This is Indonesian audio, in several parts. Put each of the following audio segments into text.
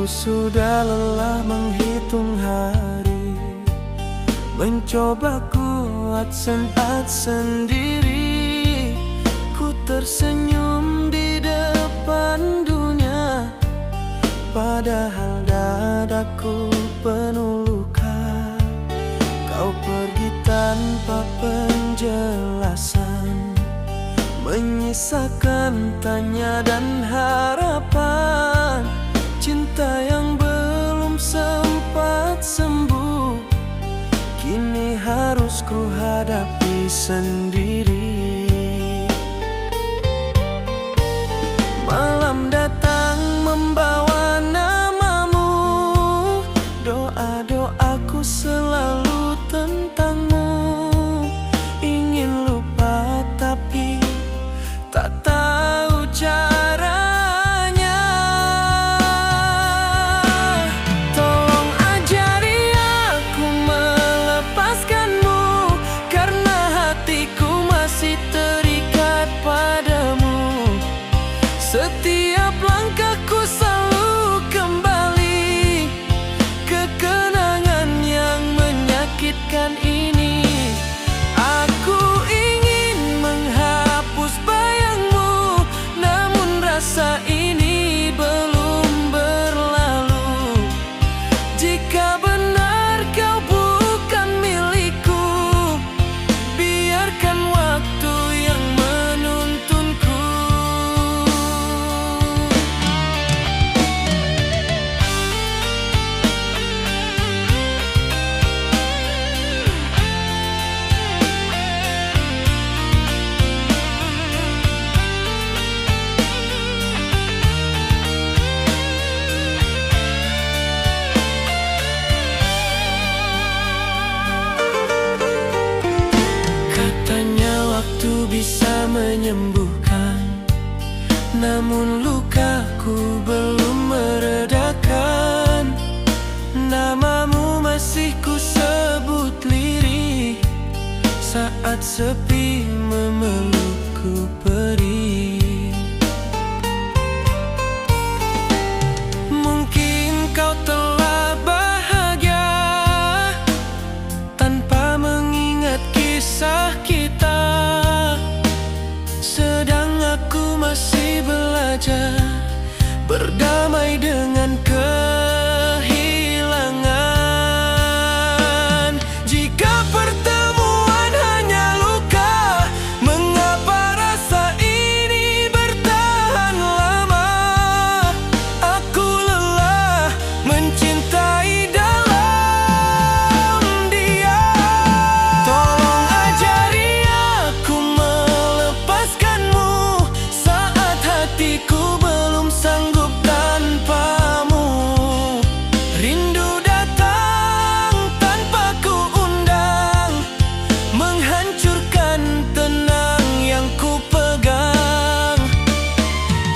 Aku sudah lelah menghitung hari, mencoba kuat saat sendiri. Ku tersenyum di depan dunia, padahal dadaku penuh luka. Kau pergi tanpa penjelasan, menyisakan tanya dan harapan. Cinta yang belum sempat sembuh, kini harus ku hadapi sendiri. Malam datang membawa namamu, doa-doaku selalu tentangmu. Ingin lupa tapi tak tahu caranya. Tolong ajari aku melepaskanmu, karena hatiku masih terikat padamu. Setiap langkahku selalu kembali ke kenangan yang menyakitkan ini. Aku ingin menghapus bayangmu, namun rasa ini belum berlalu. Jika benar kau bukan milikku, biarkan waktu yang menuntunku. Katanya waktu bisa menyembuhkan, namun lukaku belum meredakan. Namamu masih ku sebut lirih saat sepi memelukku perih. Mungkin kau telah bahagia tanpa mengingat kisah kita, sedang aku masih belajar berdamai dengan kehilangan. Jika pertemuan hanya luka, mengapa rasa ini bertahan lama? Aku lelah mencintai dalam diam. Tolong ajari aku melepaskanmu, saat hatiku belum sanggup tanpamu. Rindu datang tanpa ku undang, menghancurkan tenang yang ku pegang.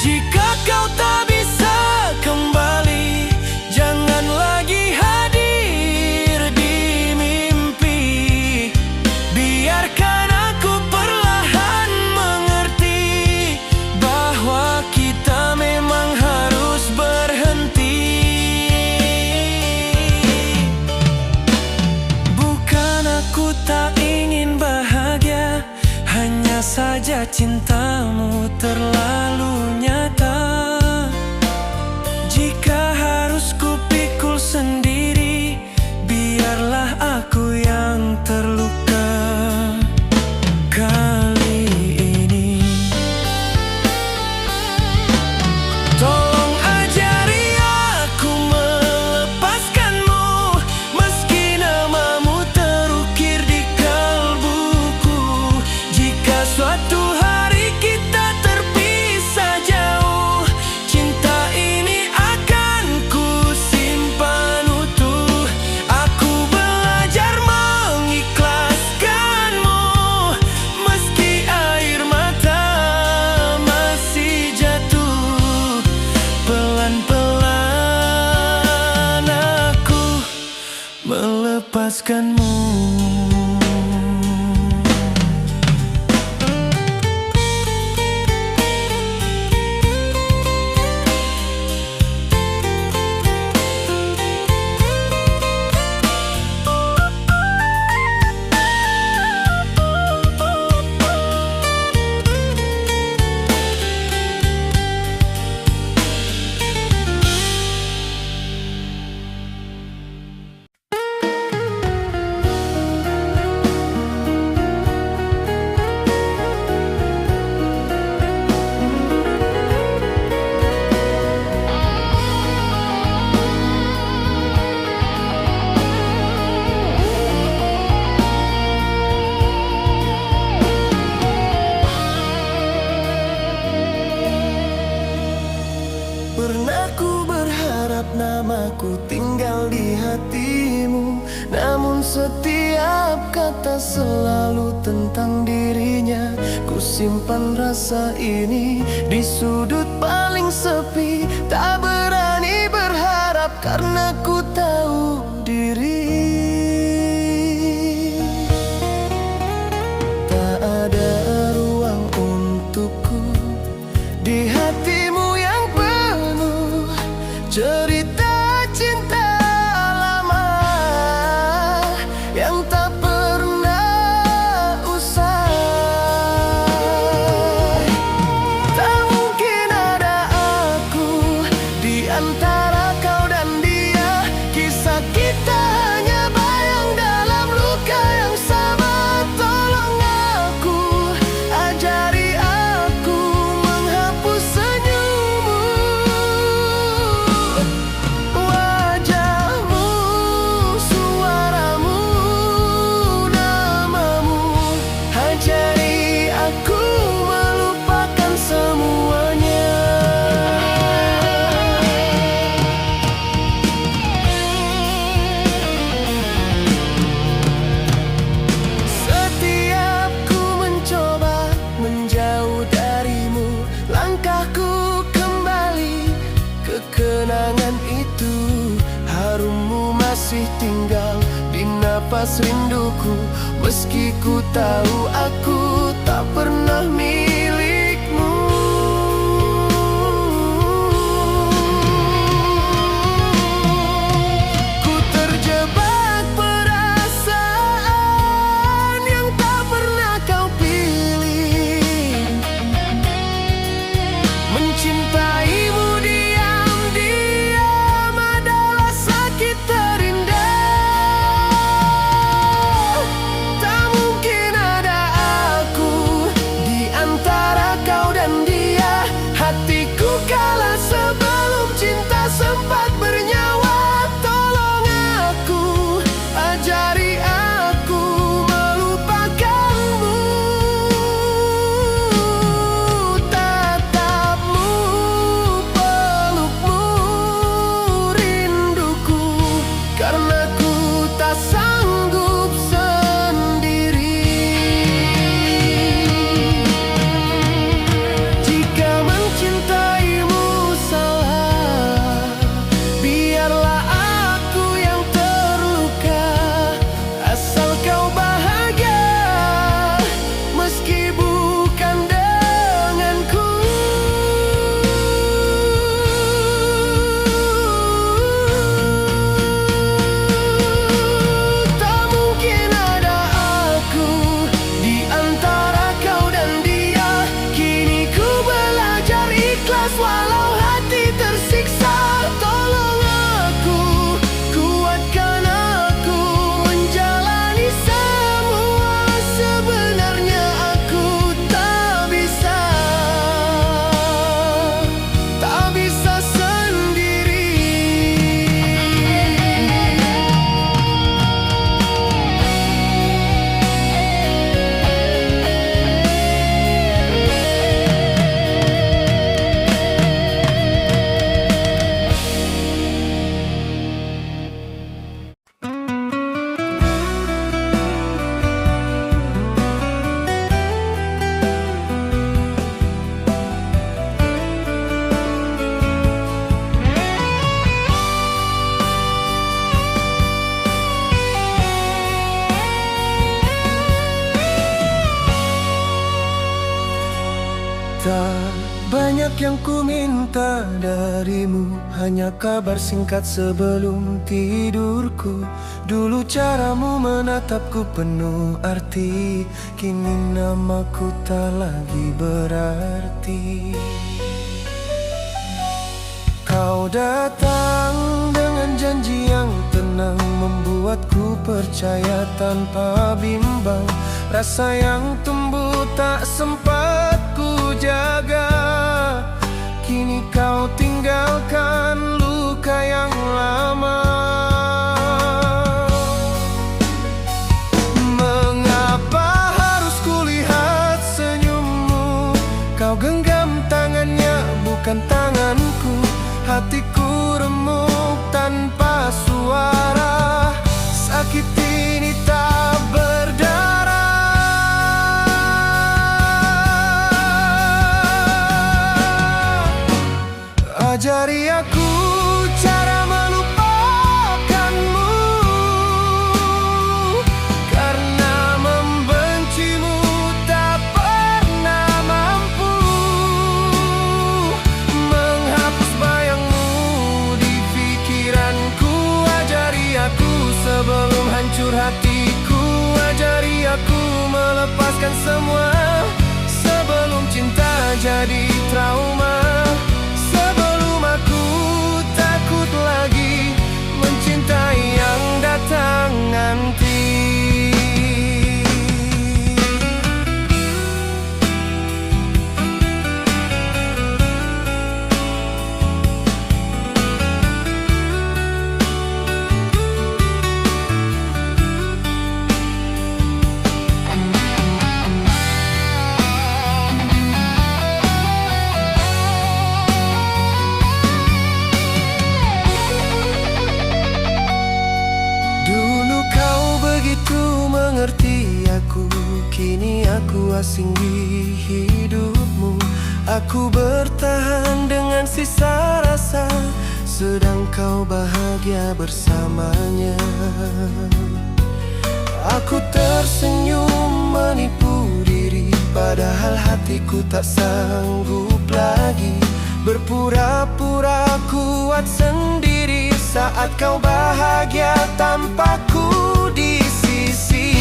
Jika kau tak bisa kembali, jangan lagi hadir di mimpi. Biarkan aku perlahan mengerti bahwa kita memang harus berhenti. Bukan aku tak ingin bahagia, hanya saja cintamu terlalu nyata. Jika harus ku pikul sendiri, biarlah aku yang terluka kali ini. Tolong ajari aku melepaskanmu, meski namamu terukir di kalbuku. Jika suatu hari kita terpisah jauh, cinta ini akan ku simpan utuh. Aku belajar mengikhlaskanmu, meski air mata masih jatuh. Pelan-pelan aku melepaskanmu. berkata selalu tentang dirinya. Ku simpan rasa ini di sudut paling sepi, tak berani berharap karena ku tahu diri. Tak ada ruang untukku di hatimu yang penuh cerita cinta lama yang tak pernah usai. Tak mungkin ada aku di antara kau dan dia. Kisah kita hanya bayang dalam luka yang sama. Tolong aku, ajari aku menghapus senyummu, wajahmu, suaramu, namamu. Ajari aku melupakan semuanya. Setiap ku mencoba menjauh darimu, langkahku kembali ke kenangan itu. Harummu masih tinggal di napas rinduku, meski ku tahu aku tak pernah milikmu. Ku terjebak perasaan yang tak pernah kau pilih. Mencintaimu diam-diam adalah sakit terindah. Tak mungkin ada aku di antara kau dan dia. Hatiku kalah sebelum cinta sempat bernyawa. Tolong aku, ajari aku melupakanmu. Tatapmu, pelukmu, rinduku, karena ku tak sanggup sendiri. Jika mencintaimu salah, biarlah aku yang terluka. Asal kau bahagia, meski bukan denganku. Tak mungkin ada aku di antara kau dan dia. Kini ku belajar ikhlas walau hati tersiksa. Tolong aku, kuatkan aku menjalani semua. Sebenarnya aku tak bisa sendiri. Tak banyak yang ku minta darimu, hanya kabar singkat sebelum tidurku. Dulu caramu menatapku penuh arti, kini namaku tak lagi berarti. Kau datang dengan janji yang tenang, membuatku percaya tanpa bimbang. Rasa yang tumbuh tak sempat ku jaga, kini kau tinggalkan luka yang lama. Mengapa harus kulihat senyummu? Kau genggam tangannya, bukan tanganku. Hatiku remuk tanpa suara, sakit ini tak berdaya. jadi trauma. Sebelum aku takut lagi mencintai yang datang nanti. Mengerti aku, kini aku asing di hidupmu. Aku bertahan dengan sisa rasa, sedang kau bahagia bersamanya. Aku tersenyum menipu diri, padahal hatiku tak sanggup lagi berpura-pura kuat sendiri saat kau bahagia tanpaku di sisi.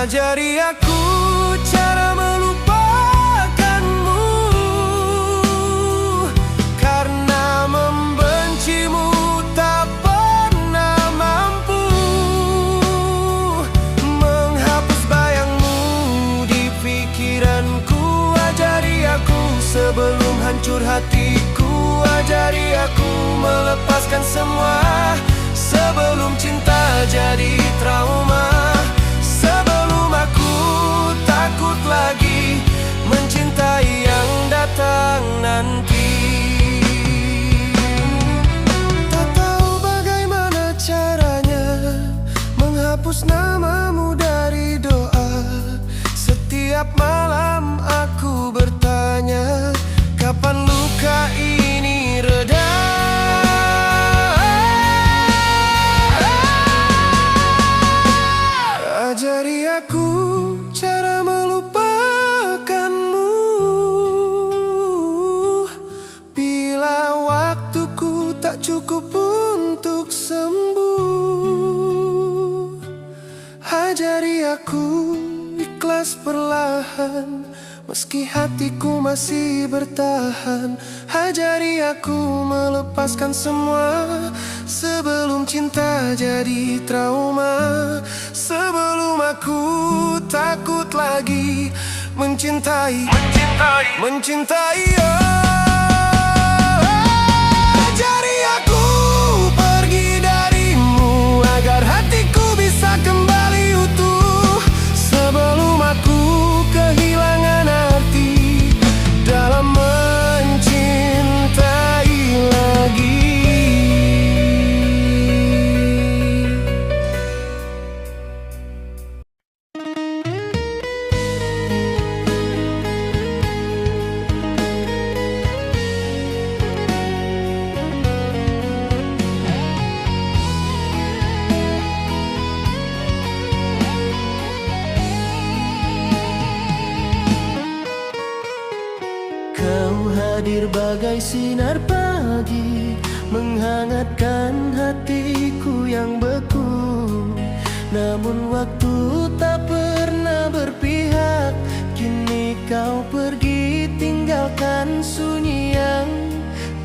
Ajari aku cara melupakanmu, karena membencimu tak pernah mampu menghapus bayangmu di pikiranku. Ajari aku sebelum hancur hatiku, ajari aku melepaskan semua sebelum cinta jadi trauma. Sebelum aku takut lagi mencintai yang datang nanti. Tak tahu bagaimana caranya menghapus namamu dari doa. Setiap malam aku bertanya, kapan luka ini reda? Ajari aku cara melupakanmu bila waktuku tak cukup untuk sembuh. Ajari aku ikhlas perlahan meski hatiku masih bertahan. Ajari aku melepaskan semua sebelum cinta jadi trauma. Sebelum aku takut lagi mencintai. Ajari aku pergi darimu agar hatiku bisa kembali utuh. Sebelum aku kehilangan arti dalam mencintai lagi. Kau hadir bagai sinar pagi, menghangatkan hatiku yang beku. Namun waktu tak pernah berpihak, kini kau pergi tinggalkan sunyi yang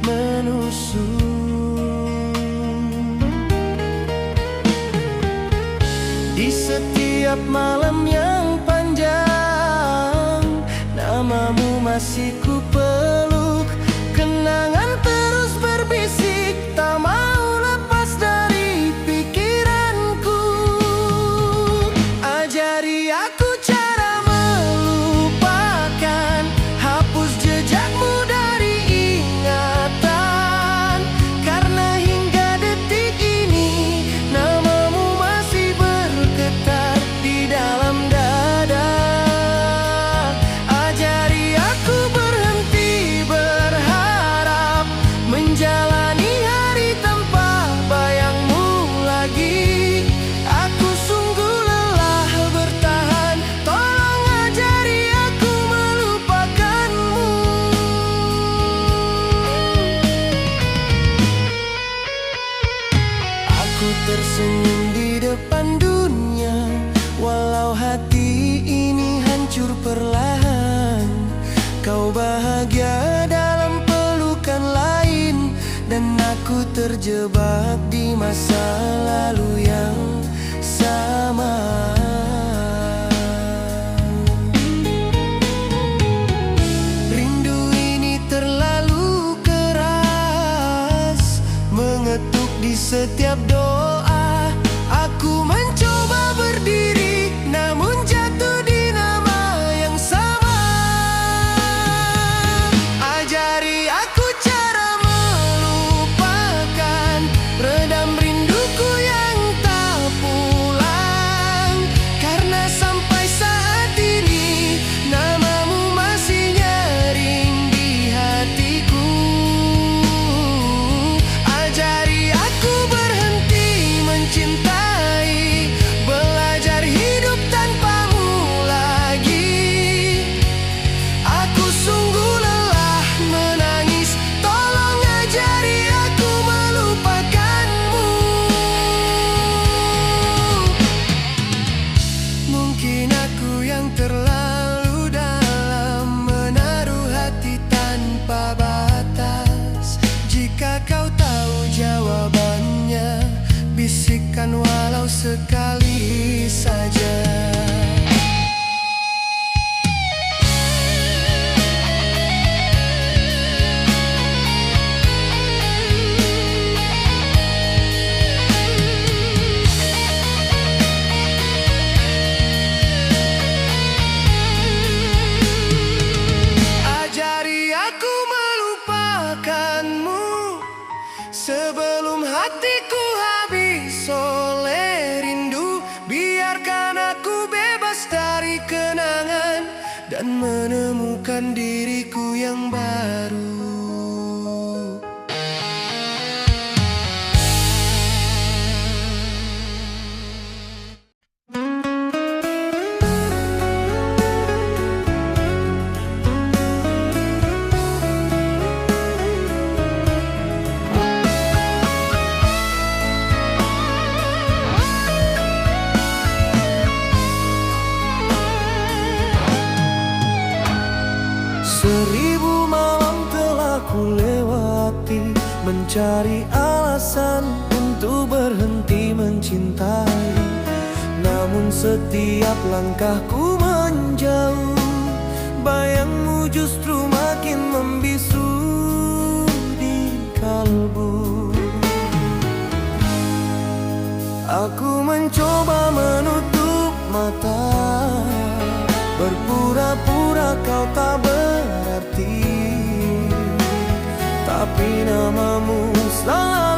menusuk. Di setiap malam yang panjang, namamu masih ku peluk. Kenangan terus berbisik, tak mau lepas dari pikiranku. Ajari aku cara melupakan, hapus jejakmu dari ingatan. Karena hingga detik ini namamu masih bergetar di dalam dada. Ajari aku berhenti berharap, menjalani hari tanpa bayangmu lagi. Aku sungguh lelah bertahan, tolong ajari aku melupakanmu. Aku tersenyum di depan dunia, walau hati ini hancur perlahan. Kau bahagia dalam pelukan lain, dan aku terjebak di masa lalu yang sama. Rindu ini terlalu keras, mengetuk di setiap doa. Aku mencoba berdiri, namun jatuh di nama yang sama. Ajari aku cara melupakan, redam rinduku yang tak pulang. Karena sampai saat ini namamu masih nyaring di hatiku. Ajari aku berhenti mencintai, belajar hidup tanpamu lagi. Aku sungguh lelah menangis, tolong ajari aku melupakanmu. Mungkin aku yang terlalu dalam, menaruh hati tanpa batas. Jika kau tahu jawabannya, bisikkan walau sekali saja. Ajari aku melupakanmu sebelum hatiku habis oleh rindu. Biarkan aku bebas dari kenangan dan menemukan diriku yang baru. Seribu malam telah ku lewati, mencari alasan untuk berhenti mencintai. Namun setiap langkahku menjauh, bayangmu justru makin membisu di kalbu. Aku mencoba menutup mata, berpura-pura kau tak berarti, tapi namamu selalu